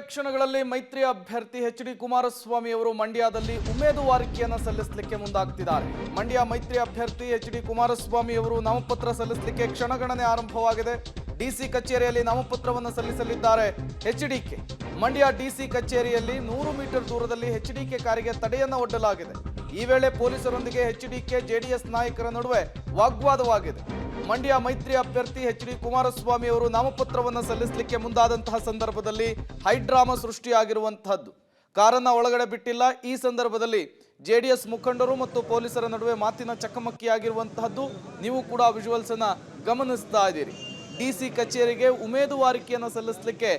ಕ್ಷಣಗಳಲ್ಲಿ ಮೈತ್ರಿ ಅಭ್ಯರ್ಥಿ ಎಚ್.ಡಿ. ಕುಮಾರಸ್ವಾಮಿ ಅವರು ಮಂಡ್ಯದಲ್ಲಿ ಉಮೇದುವಾರಿಕೆಯನ್ನು ಸಲ್ಲಿಸಲಿಕ್ಕೆ ಮುಂದಾಗ್ತಿದ್ದಾರೆ. ಮಂಡ್ಯ ಮೈತ್ರಿ ಅಭ್ಯರ್ಥಿ ಎಚ್.ಡಿ. ಕುಮಾರಸ್ವಾಮಿ ಅವರು ನಾಮಪತ್ರ ಸಲ್ಲಿಸಲಿಕ್ಕೆ ಕ್ಷಣಗಣನೆ ಆರಂಭವಾಗಿದೆ. ಡಿಸಿ ಕಚೇರಿಯಲ್ಲಿ ನಾಮಪತ್ರವನ್ನು ಸಲ್ಲಿಸಲಿದ್ದಾರೆ ಎಚ್.ಡಿ.ಕೆ. ಮಂಡ್ಯ ಡಿಸಿ ಕಚೇರಿಯಲ್ಲಿ 100 ಮೀಟರ್ ದೂರದಲ್ಲಿ ಎಚ್.ಡಿ.ಕೆ ಕಾರಿಗೆ ತಡೆಯನ್ನು ಒಡ್ಡಲಾಗಿದೆ. ಈ ವೇಳೆ ಪೊಲೀಸರೊಂದಿಗೆ ಎಚ್.ಡಿ.ಕೆ ಜೆಡಿಎಸ್ ನಾಯಕರ ನಡುವೆ ವಾಗ್ವಾದವಾಗಿದೆ. ಮಂಡ್ಯ ಮೈತ್ರಿ ಅಭ್ಯರ್ಥಿ ಎಚ್.ಡಿ. ಕುಮಾರಸ್ವಾಮಿ ಅವರು ನಾಮಪತ್ರವನ್ನು ಸಲ್ಲಿಸಲಿಕ್ಕೆ ಮುಂದಾದಂತಹ ಸಂದರ್ಭದಲ್ಲಿ ಹೈಡ್ರಾಮಾ ಸೃಷ್ಟಿಯಾಗಿರುವಂತಹದ್ದು. ಕಾರನ್ನ ಒಳಗಡೆ ಬಿಟ್ಟಿಲ್ಲ. ಈ ಸಂದರ್ಭದಲ್ಲಿ ಜೆಡಿಎಸ್ ಮುಖಂಡರು ಮತ್ತು ಪೊಲೀಸರ ನಡುವೆ ಮಾತಿನ ಚಕಮಕಿಯಾಗಿರುವಂತಹದ್ದು ನೀವು ಕೂಡ ವಿಜುವಲ್ಸ್ ಅನ್ನ ಗಮನಿಸ್ತಾ ಇದ್ದೀರಿ. ಡಿಸಿ ಕಚೇರಿಗೆ ಉಮೇದುವಾರಿಕೆಯನ್ನು ಸಲ್ಲಿಸಲಿಕ್ಕೆ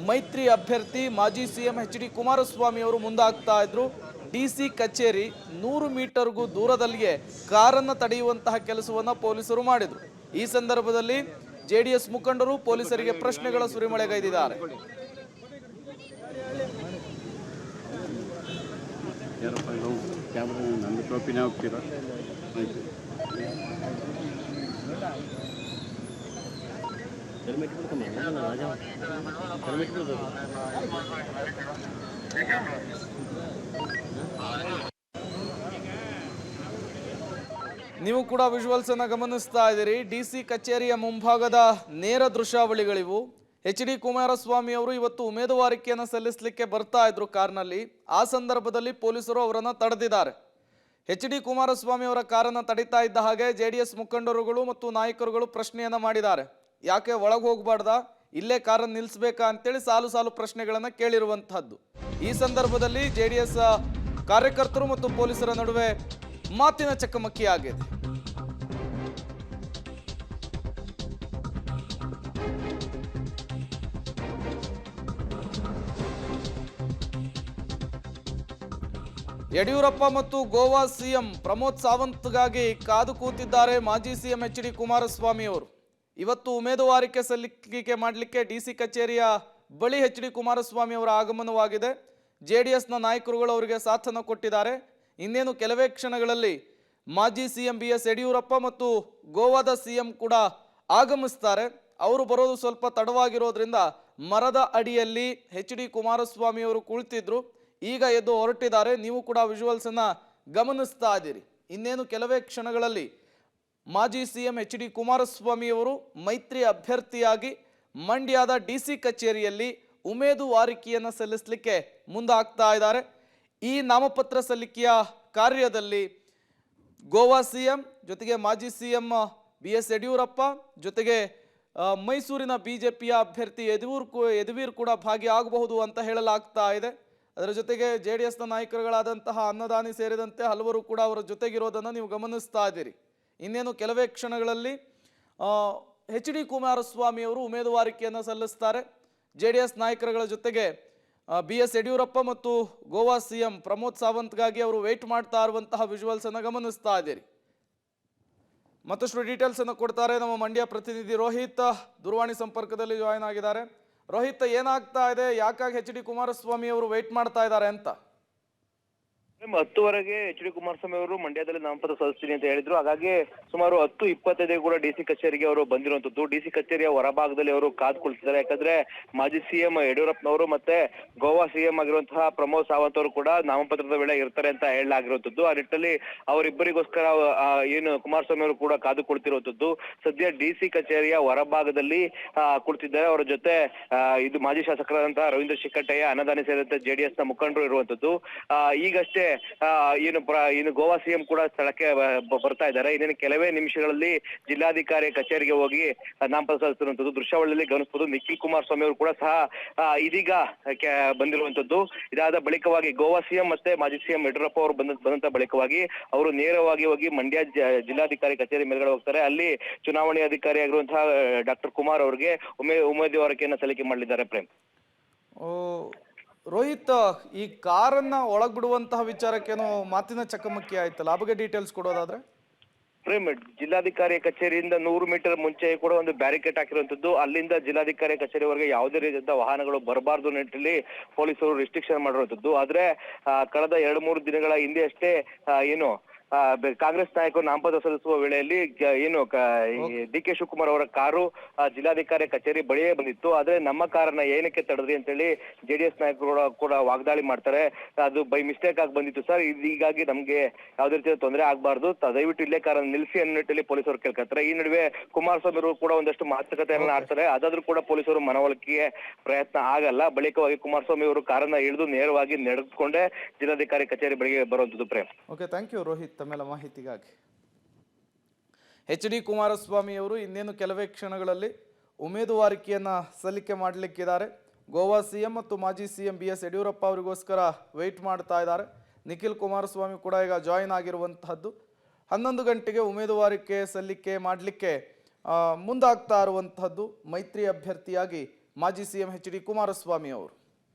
ಮೈತ್ರಿ ಅಭ್ಯರ್ಥಿ ಮಾಜಿ ಸಿಎಂ ಎಚ್.ಡಿ. ಕುಮಾರಸ್ವಾಮಿ ಅವರು ಮುಂದಾಗ್ತಾ ಇದ್ರು. ಡಿಸಿ ಕಚೇರಿ 100 ಮೀಟರ್ಗೂ ದೂರದಲ್ಲಿಯೇ ಕಾರನ್ನು ತಡೆಯುವಂತಹ ಕೆಲಸವನ್ನು ಪೊಲೀಸರು ಮಾಡಿದರು. ಈ ಸಂದರ್ಭದಲ್ಲಿ ಜೆಡಿಎಸ್ ಮುಖಂಡರು ಪೊಲೀಸರಿಗೆ ಪ್ರಶ್ನೆಗಳ ಸುರಿಮಳೆಗೈದಿದ್ದಾರೆ. ನೀವು ಕೂಡ ವಿಜುವಲ್ಸ್ ಅನ್ನ ಗಮನಿಸ್ತಾ ಇದ್ದೀರಿ. ಡಿಸಿ ಕಚೇರಿಯ ಮುಂಭಾಗದ ನೇರ ದೃಶ್ಯಾವಳಿಗಳಿವು. ಎಚ್.ಡಿ. ಕುಮಾರಸ್ವಾಮಿ ಅವರು ಇವತ್ತು ಉಮೇದುವಾರಿಕೆಯನ್ನು ಸಲ್ಲಿಸಲಿಕ್ಕೆ ಬರ್ತಾ ಇದ್ರು ಕಾರ್ನಲ್ಲಿ. ಆ ಸಂದರ್ಭದಲ್ಲಿ ಪೊಲೀಸರು ಅವರನ್ನು ತಡೆದಿದ್ದಾರೆ. ಎಚ್.ಡಿ. ಕುಮಾರಸ್ವಾಮಿ ಅವರ ಕಾರನ್ನು ತಡಿತಾ ಇದ್ದ ಹಾಗೆ ಜೆಡಿಎಸ್ ಮುಖಂಡರುಗಳು ಮತ್ತು ನಾಯಕರುಗಳು ಪ್ರಶ್ನೆಯನ್ನ ಮಾಡಿದ್ದಾರೆ. ಯಾಕೆ ಒಳಗೆ ಹೋಗಬಾರ್ದ, ಇಲ್ಲೇ ಕಾರನ್ನು ನಿಲ್ಲಿಸಬೇಕಾ ಅಂತೇಳಿ ಸಾಲು ಸಾಲು ಪ್ರಶ್ನೆಗಳನ್ನ ಕೇಳಿರುವಂತಹದ್ದು. ಈ ಸಂದರ್ಭದಲ್ಲಿ ಜೆಡಿಎಸ್ ಕಾರ್ಯಕರ್ತರು ಮತ್ತು ಪೊಲೀಸರ ನಡುವೆ ಮಾತಿನ ಚಕಮಕಿಯಾಗಿದೆ. ಯಡಿಯೂರಪ್ಪ ಮತ್ತು ಗೋವಾ ಸಿಎಂ ಪ್ರಮೋದ್ ಸಾವಂತ್ಗಾಗಿ ಕಾದು ಕೂತಿದ್ದಾರೆ ಮಾಜಿ ಸಿಎಂ ಎಚ್.ಡಿ. ಕುಮಾರಸ್ವಾಮಿ ಅವರು. ಇವತ್ತು ಉಮೇದುವಾರಿಕೆ ಸಲ್ಲಿಕೆ ಮಾಡಲಿಕ್ಕೆ ಡಿಸಿ ಕಚೇರಿಯ ಬಳಿ ಎಚ್.ಡಿ. ಕುಮಾರಸ್ವಾಮಿ ಅವರ ಆಗಮನವಾಗಿದೆ. ಜೆಡಿಎಸ್ನ ನಾಯಕರುಗಳು ಅವರಿಗೆ ಸಾಥನ್ನು ಕೊಟ್ಟಿದ್ದಾರೆ. ಇನ್ನೇನು ಕೆಲವೇ ಕ್ಷಣಗಳಲ್ಲಿ ಮಾಜಿ ಸಿಎಂ ಬಿ.ಎಸ್. ಯಡಿಯೂರಪ್ಪ ಮತ್ತು ಗೋವಾದ ಸಿಎಂ ಕೂಡ ಆಗಮಿಸ್ತಾರೆ. ಅವರು ಬರೋದು ಸ್ವಲ್ಪ ತಡವಾಗಿರೋದ್ರಿಂದ ಮರದ ಅಡಿಯಲ್ಲಿ ಎಚ್.ಡಿ. ಕುಮಾರಸ್ವಾಮಿ ಅವರು ಕುಳಿತಿದ್ರು. ಈಗ ಎದ್ದು ಹೊರಟಿದ್ದಾರೆ. ನೀವು ಕೂಡ ವಿಜುವಲ್ಸ್ ಅನ್ನ ಗಮನಿಸ್ತಾ ಇದ್ದೀರಿ. ಇನ್ನೇನು ಕೆಲವೇ ಕ್ಷಣಗಳಲ್ಲಿ ಮಾಜಿ ಸಿಎಂ ಎಚ್.ಡಿ. ಕುಮಾರಸ್ವಾಮಿ ಅವರು ಮೈತ್ರಿ ಅಭ್ಯರ್ಥಿಯಾಗಿ ಮಂಡ್ಯದ ಡಿಸಿ ಕಚೇರಿಯಲ್ಲಿ ಉಮೇದುವಾರಿಕೆಯನ್ನು ಸಲ್ಲಿಸಲಿಕ್ಕೆ ಮುಂದಾಗ್ತಾ ಇದ್ದಾರೆ. ಈ ನಾಮಪತ್ರ ಸಲ್ಲಿಕೆಯ ಕಾರ್ಯದಲ್ಲಿ ಗೋವಾ ಸಿಎಂ ಜೊತೆಗೆ ಮಾಜಿ ಸಿಎಂ ಬಿ.ಎಸ್. ಯಡಿಯೂರಪ್ಪ ಜೊತೆಗೆ ಮೈಸೂರಿನ ಬಿಜೆಪಿಯ ಅಭ್ಯರ್ಥಿ ಯದುವೀರ್ ಕೂಡ ಭಾಗಿಯಾಗಬಹುದು ಅಂತ ಹೇಳಲಾಗ್ತಾ ಇದೆ. ಅದರ ಜೊತೆಗೆ ಜೆಡಿಎಸ್ನ ನಾಯಕರುಗಳಾದಂತಹ ಅನ್ನದಾನಿ ಸೇರಿದಂತೆ ಹಲವರು ಕೂಡ ಅವರ ಜೊತೆಗಿರೋದನ್ನು ನೀವು ಗಮನಿಸ್ತಾ ಇದ್ದೀರಿ. ಇನ್ನೇನು ಕೆಲವೇ ಕ್ಷಣಗಳಲ್ಲಿ ಎಚ್.ಡಿ. ಕುಮಾರಸ್ವಾಮಿ ಅವರು ಉಮೇದುವಾರಿಕೆಯನ್ನು ಸಲ್ಲಿಸ್ತಾರೆ. ಜೆಡಿಎಸ್ ನಾಯಕರುಗಳ ಜೊತೆಗೆ ಬಿ.ಎಸ್. ಯಡಿಯೂರಪ್ಪ ಮತ್ತು ಗೋವಾ ಸಿಎಂ ಪ್ರಮೋದ್ ಸಾವಂತ್ಗಾಗಿ ಅವರು ವೇಟ್ ಮಾಡ್ತಾ ಇರುವಂತಹ ವಿಜುವಲ್ಸ್ ಅನ್ನು ಗಮನಿಸ್ತಾ ಇದ್ದೀರಿ. ಮತ್ತಷ್ಟು ಡೀಟೇಲ್ಸ್ ಅನ್ನು ಕೊಡ್ತಾರೆ ನಮ್ಮ ಮಂಡ್ಯ ಪ್ರತಿನಿಧಿ ರೋಹಿತ್. ದೂರವಾಣಿ ಸಂಪರ್ಕದಲ್ಲಿ ಜಾಯಿನ್ ಆಗಿದ್ದಾರೆ. ರೋಹಿತ್, ಏನಾಗ್ತಾ ಇದೆ, ಯಾಕಾಗಿ ಎಚ್.ಡಿ. ಕುಮಾರಸ್ವಾಮಿ ಅವರು ವೇಟ್ ಮಾಡ್ತಾ ಇದ್ದಾರೆ ಅಂತ? 10ವರೆಗೆ ಎಚ್.ಡಿ. ಕುಮಾರಸ್ವಾಮಿ ಅವರು ಮಂಡ್ಯದಲ್ಲಿ ನಾಮಪತ್ರ ಸಲ್ಲಿಸ್ತೀನಿ ಅಂತ ಹೇಳಿದ್ರು. ಹಾಗಾಗಿ ಸುಮಾರು 10:25 ಕೂಡ ಡಿಸಿ ಕಚೇರಿಗೆ ಅವರು ಬಂದಿರುವಂತದ್ದು. ಡಿಸಿ ಕಚೇರಿಯ ಹೊರಭಾಗದಲ್ಲಿ ಅವರು ಕಾದು ಕುಳಿತಿದ್ದಾರೆ. ಯಾಕಂದ್ರೆ ಮಾಜಿ ಸಿಎಂ ಯಡಿಯೂರಪ್ಪನವರು ಮತ್ತೆ ಗೋವಾ ಸಿಎಂ ಆಗಿರುವಂತಹ ಪ್ರಮೋದ್ ಸಾವಂತ್ ಅವರು ಕೂಡ ನಾಮಪತ್ರದ ವೇಳೆ ಇರ್ತಾರೆ ಅಂತ ಹೇಳಲಾಗಿರುವಂತದ್ದು. ಆ ನಿಟ್ಟಿನಲ್ಲಿ ಅವರಿಬ್ಬರಿಗೋಸ್ಕರ ಏನು ಕುಮಾರಸ್ವಾಮಿ ಅವರು ಕೂಡ ಕಾದು ಕುಳಿತಿರುವಂತದ್ದು. ಸದ್ಯ ಡಿಸಿ ಕಚೇರಿಯ ಹೊರಭಾಗದಲ್ಲಿ ಕುಳಿತಿದ್ದಾರೆ. ಅವರ ಜೊತೆ ಇದು ಮಾಜಿ ಶಾಸಕರಾದಂತಹ ರವೀಂದ್ರ ಶಿಕ್ಕಟ್ಟಯ್ಯ, ಅನ್ನದಾನಿ ಸೇರಿದಂತೆ ಜೆಡಿಎಸ್ ನ ಮುಖಂಡರು ಇರುವಂತದ್ದು. ಈಗಷ್ಟೇ ಏನು ಗೋವಾ ಸಿಎಂ ಕೂಡ ಸ್ಥಳಕ್ಕೆ ಬರ್ತಾ ಇದ್ದಾರೆ. ಇನ್ನೇನು ಕೆಲವೇ ನಿಮಿಷಗಳಲ್ಲಿ ಜಿಲ್ಲಾಧಿಕಾರಿ ಕಚೇರಿಗೆ ಹೋಗಿ ನಾಮಪತ್ರ ಸಲ್ಲಿಸಿರುವಂತದ್ದು ದೃಶ್ಯಾವಳಿಯಲ್ಲಿ ಗಮನಿಸಬಹುದು. ನಿಖಿಲ್ ಕುಮಾರಸ್ವಾಮಿ ಅವರು ಕೂಡ ಸಹ ಇದೀಗ ಬಂದಿರುವಂತದ್ದು. ಇದಾದ ಬಳಿಕವಾಗಿ ಗೋವಾ ಸಿಎಂ ಮತ್ತೆ ಮಾಜಿ ಸಿಎಂ ಯಡಿಯೂರಪ್ಪ ಅವರು ಬಂದಂತ ಬಳಿಕವಾಗಿ ಅವರು ನೇರವಾಗಿ ಹೋಗಿ ಮಂಡ್ಯ ಜಿಲ್ಲಾಧಿಕಾರಿ ಕಚೇರಿ ಮೇಲ್ಗಡೆ ಹೋಗ್ತಾರೆ. ಅಲ್ಲಿ ಚುನಾವಣೆ ಅಧಿಕಾರಿ ಆಗಿರುವಂತಹ ಡಾಕ್ಟರ್ ಕುಮಾರ್ ಅವರಿಗೆ ಉಮೇದುವಾರಿಕೆಯನ್ನು ಸಲ್ಲಿಕೆ ಮಾಡಲಿದ್ದಾರೆ. ಪ್ರೇಮ್, ರೋಹಿತ್, ಈ ಕಾರನ್ನ ಒಳಗ್ ಬಿಡುವಂತಹ ವಿಚಾರಕ್ಕೇನೋ ಮಾತಿನ ಚಕಮಕಿ ಆಯ್ತಲ್ಲ, ಆ ಬಗ್ಗೆ ಡೀಟೇಲ್ಸ್ ಕೊಡೋದಾದ್ರೆ? ಪ್ರೇಮ್, ಜಿಲ್ಲಾಧಿಕಾರಿ ಕಚೇರಿಯಿಂದ 100 ಮೀಟರ್ ಮುಂಚೆ ಕೂಡ ಒಂದು ಬ್ಯಾರಿಕೇಡ್ ಹಾಕಿರುವಂತದ್ದು. ಅಲ್ಲಿಂದ ಜಿಲ್ಲಾಧಿಕಾರಿ ಕಚೇರಿವರೆಗೆ ಯಾವುದೇ ರೀತಿಯ ವಾಹನಗಳು ಬರಬಾರದು ನಿಟ್ಟಿನಲ್ಲಿ ಪೊಲೀಸರು ರಿಸ್ಟ್ರಿಕ್ಷನ್ ಮಾಡಿರುವಂತದ್ದು. ಆದ್ರೆ ಕಳೆದ 2-3 ದಿನಗಳ ಹಿಂದೆ ಅಷ್ಟೇ ಏನು ಕಾಂಗ್ರೆಸ್ ನಾಯಕರು ನಾಮಪತ್ರ ಸಲ್ಲಿಸುವ ವೇಳೆಯಲ್ಲಿ ಡಿ ಕೆ ಶಿವಕುಮಾರ್ ಅವರ ಕಾರು ಜಿಲ್ಲಾಧಿಕಾರಿ ಕಚೇರಿ ಬಳಿಯೇ ಬಂದಿತ್ತು. ಆದ್ರೆ ನಮ್ಮ ಕಾರನ್ನ ಏನಕ್ಕೆ ತಡೆದ್ರಿ ಅಂತೇಳಿ ಜೆಡಿಎಸ್ ನಾಯಕರು ಕೂಡ ವಾಗ್ದಾಳಿ ಮಾಡ್ತಾರೆ. ಅದು ಬೈ ಮಿಸ್ಟೇಕ್ ಆಗಿ ಬಂದಿತ್ತು ಸರ್, ಹೀಗಾಗಿ ನಮ್ಗೆ ಯಾವ್ದೇ ರೀತಿಯ ತೊಂದರೆ ಆಗ್ಬಾರ್ದು, ದಯವಿಟ್ಟು ಇಲ್ಲೇ ಕಾರನ್ನ ನಿಲ್ಲಿಸಿ ಅನ್ನೋ ನಿಟ್ಟಿನಲ್ಲಿ ಪೊಲೀಸರು ಕೇಳ್ಕೊತಾರೆ. ಈ ನಡುವೆ ಕುಮಾರಸ್ವಾಮಿ ಅವರು ಕೂಡ ಒಂದಷ್ಟು ಮಾತುಕತೆಯನ್ನ ಆಡ್ತಾರೆ. ಅದಾದ್ರೂ ಕೂಡ ಪೊಲೀಸರು ಮನವೊಲಿಕೆಗೆ ಪ್ರಯತ್ನ ಆಗಲ್ಲ. ಬಳಿಕವಾಗಿ ಕುಮಾರಸ್ವಾಮಿ ಅವರು ಕಾರನ್ನ ಇಳಿದು ನೇರವಾಗಿ ನಡೆದುಕೊಂಡೇ ಜಿಲ್ಲಾಧಿಕಾರಿ ಕಚೇರಿ ಬಳಿಗೆ ಬರುವಂತದ್ದು. Prem. Okay, thank you Rohit ತಮ್ಮೆಲ್ಲ ಮಾಹಿತಿಗಾಗಿ. HD ಕುಮಾರಸ್ವಾಮಿ ಅವರು ಇನ್ನೇನು ಕೆಲವೇ ಕ್ಷಣಗಳಲ್ಲಿ ಉಮೇದುವಾರಿಕೆಯನ್ನು ಸಲ್ಲಿಕೆ ಮಾಡಲಿಕ್ಕಿದ್ದಾರೆ. ಗೋವಾ CM ಮತ್ತು ಮಾಜಿ CM BS ಯಡಿಯೂರಪ್ಪ ಅವರಿಗೋಸ್ಕರ ವೆಯ್ಟ್ ಮಾಡ್ತಾ ಇದ್ದಾರೆ. ನಿಖಿಲ್ ಕುಮಾರಸ್ವಾಮಿ ಕೂಡ ಈಗ ಜಾಯಿನ್ ಆಗಿರುವಂತಹದ್ದು. 11 ಗಂಟೆಗೆ ಉಮೇದುವಾರಿಕೆ ಸಲ್ಲಿಕೆ ಮಾಡಲಿಕ್ಕೆ ಮುಂದಾಗ್ತಾ ಇರುವಂತಹದ್ದು ಮೈತ್ರಿ ಅಭ್ಯರ್ಥಿಯಾಗಿ ಮಾಜಿ CM HD ಕುಮಾರಸ್ವಾಮಿ ಅವರು.